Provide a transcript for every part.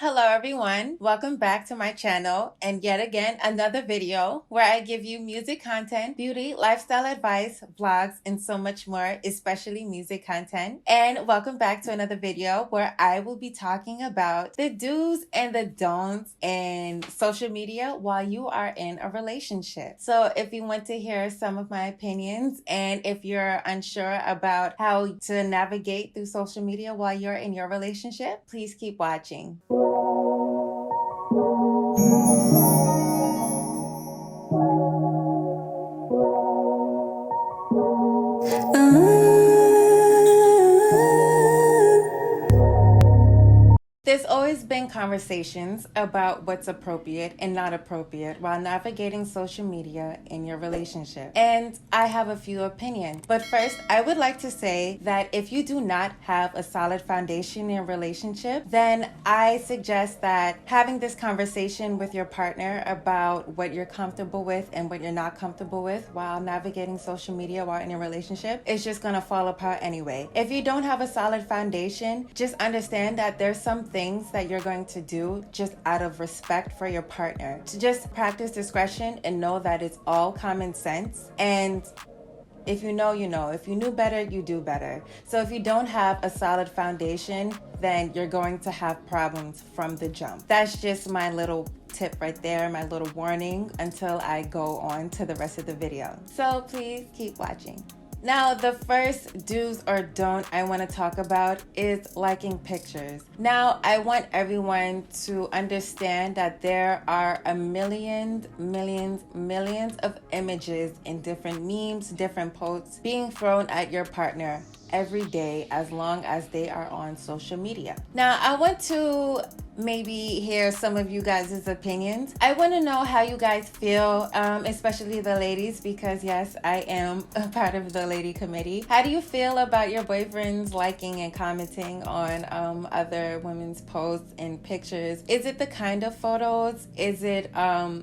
Hello everyone, welcome back to my channel and yet again another video where I give you music content, beauty, lifestyle advice, vlogs, and so much more, especially music content. And welcome back to another video where I will be talking about the do's and the don'ts in social media while you are in a relationship. So if you want to hear some of my opinions and if you're unsure about how to navigate through social media while you're in your relationship, please keep watching. There's always been conversations about what's appropriate and not appropriate while navigating social media in your relationship. And I have a few opinions. But first, I would like to say that if you do not have a solid foundation in your relationship, then I suggest that having this conversation with your partner about what you're comfortable with and what you're not comfortable with while navigating social media while in your relationship is just gonna fall apart anyway. If you don't have a solid foundation, just understand that there's some things that you're going to do just out of respect for your partner. To just practice discretion and know that it's all common sense. And if you know, you know. If you knew better, you do better. So if you don't have a solid foundation, then you're going to have problems from the jump. That's just my little tip right there, my little warning until I go on to the rest of the video. So please keep watching. Now, the first do's or don't I want to talk about is liking pictures. Now, I want everyone to understand that there are a millions of images in different memes, different posts being thrown at your partner every day as long as they are on social media. Now, I want to maybe hear some of you guys' opinions. I want to know how you guys feel, especially the ladies, because yes, I am a part of the lady committee. How do you feel about your boyfriends liking and commenting on other women's posts and pictures? Is it the kind of photos? Is it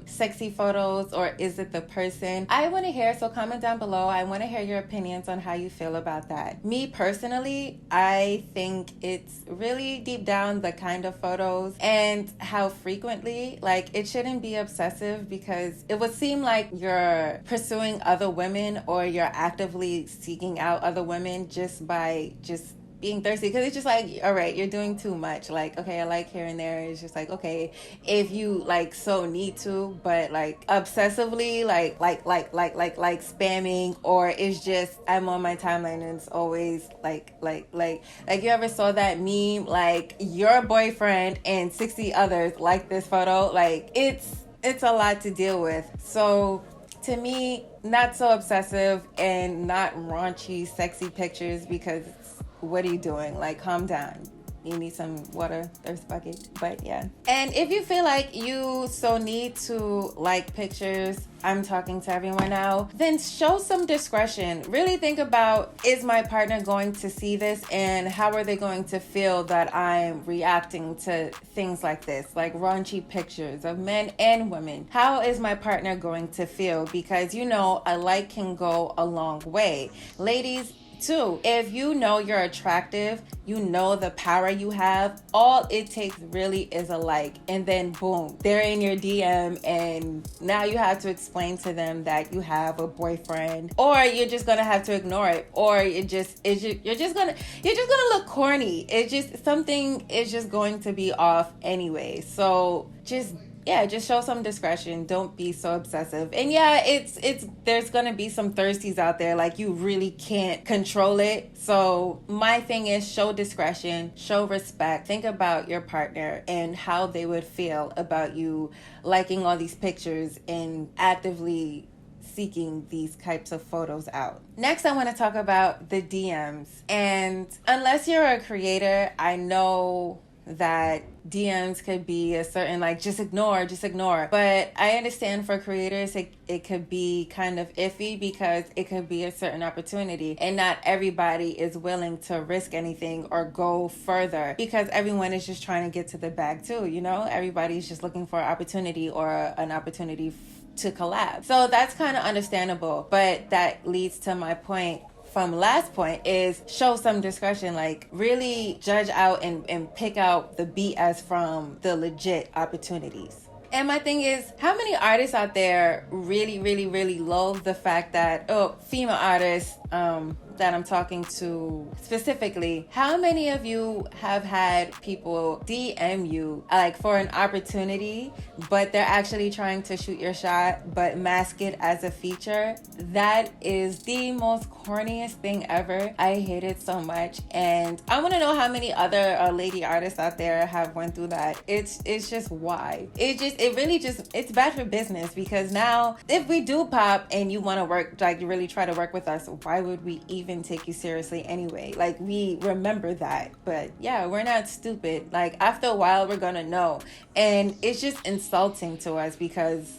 sexy photos, or is it the person? I want to hear, so comment down below. I want to hear your opinions on how you feel about that. Me personally, I think it's really deep down the kind of photos and how frequently. Like, it shouldn't be obsessive because it would seem like you're pursuing other women or you're actively seeking out other women just by just being thirsty, because it's just like, all right, you're doing too much. Like, okay, I like here and there. It's just like, okay, if you like so need to, but like obsessively like spamming, or it's just I'm on my timeline and it's always like you ever saw that meme, like your boyfriend and 60 others like this photo? Like, it's a lot to deal with. So to me, not so obsessive and not raunchy sexy pictures, because what are you doing? Like, calm down. You need some water, thirst bucket. But yeah. And if you feel like you so need to like pictures, I'm talking to everyone now, then show some discretion. Really think about, is my partner going to see this, and how are they going to feel that I'm reacting to things like this, like raunchy pictures of men and women? How is my partner going to feel? Because, you know, a like can go a long way. Ladies, too, if you know you're attractive, you know the power you have, all it takes really is a like, and then boom, they're in your DM, and now you have to explain to them that you have a boyfriend, or you're just gonna have to ignore it, or you're just gonna look corny. It's just, something is just going to be off anyway. So just show some discretion. Don't be so obsessive. And yeah, it's there's gonna be some thirsties out there, like you really can't control it. So my thing is, show discretion, show respect. Think about your partner and how they would feel about you liking all these pictures and actively seeking these types of photos out. Next, I want to talk about the DMs. And unless you're a creator, I know that DMs could be a certain, like, just ignore. But I understand for creators, it could be kind of iffy because it could be a certain opportunity, and not everybody is willing to risk anything or go further, because everyone is just trying to get to the bag too, you know? Everybody's just looking for an opportunity, or an opportunity to collab. So that's kind of understandable, but that leads to my point. from last point is show some discretion. Like, really judge out and pick out the BS from the legit opportunities. And my thing is, how many artists out there really, really, really loathe the fact that, female artists that I'm talking to specifically, how many of you have had people DM you like for an opportunity, but they're actually trying to shoot your shot, but mask it as a feature? That is the most corniest thing ever. I hate it so much. And I want to know how many other lady artists out there have went through that. It's just why. It's bad for business, because now if we do pop and you want to work, like you really try to work with us, why would we even take you seriously anyway? Like, we remember that. But yeah, we're not stupid. Like, after a while we're gonna know. And it's just insulting to us because,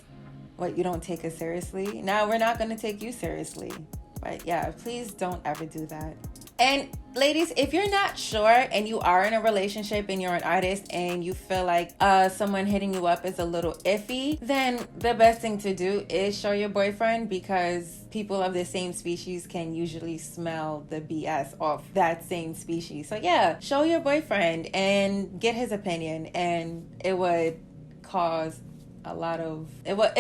what, you don't take us seriously? Now we're not gonna take you seriously. But yeah, please don't ever do that. And ladies, if you're not sure and you are in a relationship and you're an artist and you feel like someone hitting you up is a little iffy, then the best thing to do is show your boyfriend, because people of the same species can usually smell the BS off that same species. So yeah, show your boyfriend and get his opinion, and it would cause it would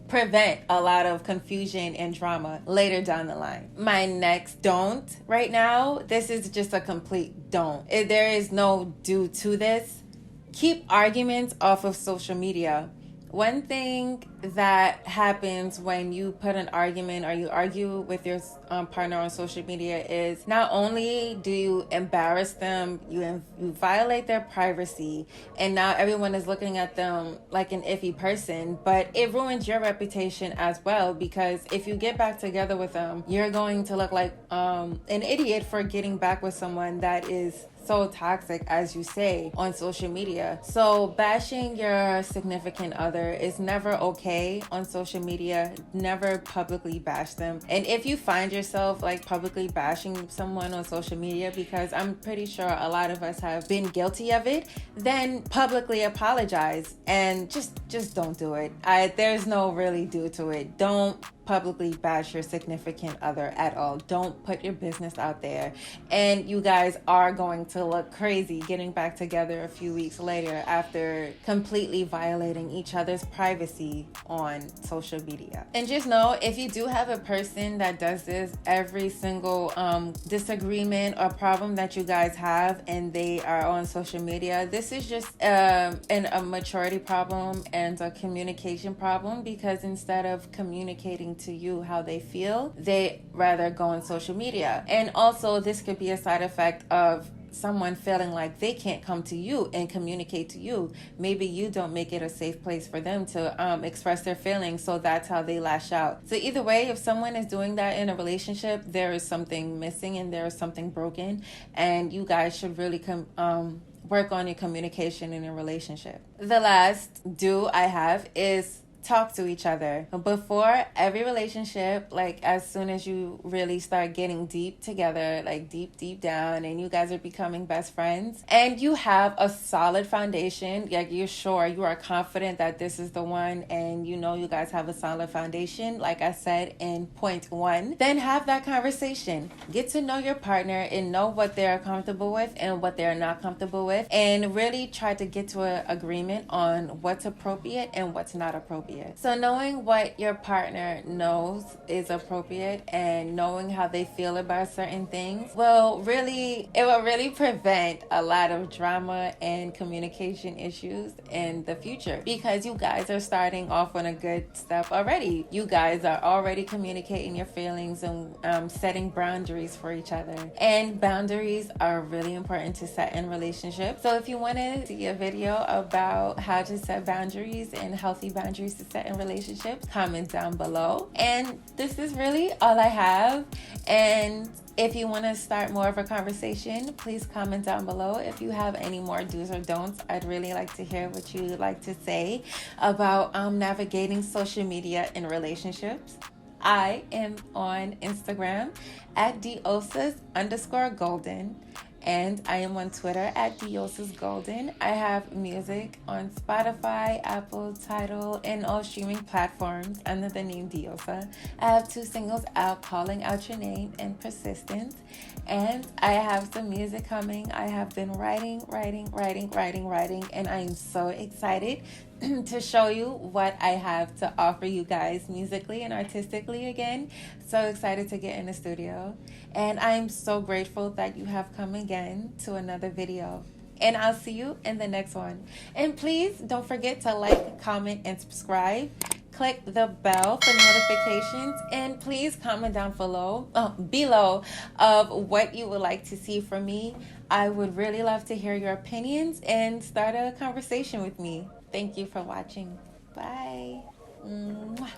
prevent a lot of confusion and drama later down the line. My next don't right now, this is just a complete don't. There is no do to this. Keep arguments off of social media. One thing that happens when you put an argument or you argue with your partner on social media is, not only do you embarrass them, you violate their privacy, and now everyone is looking at them like an iffy person, but it ruins your reputation as well, because if you get back together with them, you're going to look like an idiot for getting back with someone that is so toxic, as you say, on social media. So bashing your significant other is never okay on social media. Never publicly bash them. And if you find yourself like publicly bashing someone on social media, because I'm pretty sure a lot of us have been guilty of it, then publicly apologize and just don't do it. There's no really do to it. Don't publicly bash your significant other at all. Don't put your business out there, and you guys are going to look crazy getting back together a few weeks later after completely violating each other's privacy on social media. And just know, if you do have a person that does this, every single disagreement or problem that you guys have and they are on social media, this is just a maturity problem and a communication problem, because instead of communicating to you how they feel, they rather go on social media. And also, this could be a side effect of someone feeling like they can't come to you and communicate to you. Maybe you don't make it a safe place for them to express their feelings, so that's how they lash out. So either way, if someone is doing that in a relationship, there is something missing and there is something broken, and you guys should really work on your communication in a relationship. The last do I have is talk to each other. Before every relationship, like as soon as you really start getting deep together, like deep down, and you guys are becoming best friends, and you have a solid foundation, like you're sure, you are confident that this is the one, and you know you guys have a solid foundation, like I said in point 1, then have that conversation. Get to know your partner and know what they're comfortable with and what they're not comfortable with, and really try to get to an agreement on what's appropriate and what's not appropriate. So knowing what your partner knows is appropriate and knowing how they feel about certain things will really prevent a lot of drama and communication issues in the future, because you guys are starting off on a good step already. You guys are already communicating your feelings and setting boundaries for each other. And boundaries are really important to set in relationships. So if you want to see a video about how to set boundaries and healthy boundaries to set in relationships, comment down below. And this is really all I have. And if you want to start more of a conversation, please comment down below. If you have any more do's or don'ts, I'd really like to hear what you would like to say about navigating social media in relationships. I am on Instagram at @diosas_golden. And I am on Twitter at Diosa's Golden. I have music on Spotify, Apple, Tidal, and all streaming platforms under the name Diosa. I have 2 singles out, Calling Out Your Name and Persistent. And I have some music coming. I have been writing, and I am so excited to show you what I have to offer you guys musically and artistically again. So excited to get in the studio. And I'm so grateful that you have come again to another video. And I'll see you in the next one. And please don't forget to like, comment, and subscribe. Click the bell for notifications, and please comment down below of what you would like to see from me. I would really love to hear your opinions and start a conversation with me. Thank you for watching. Bye. Mwah.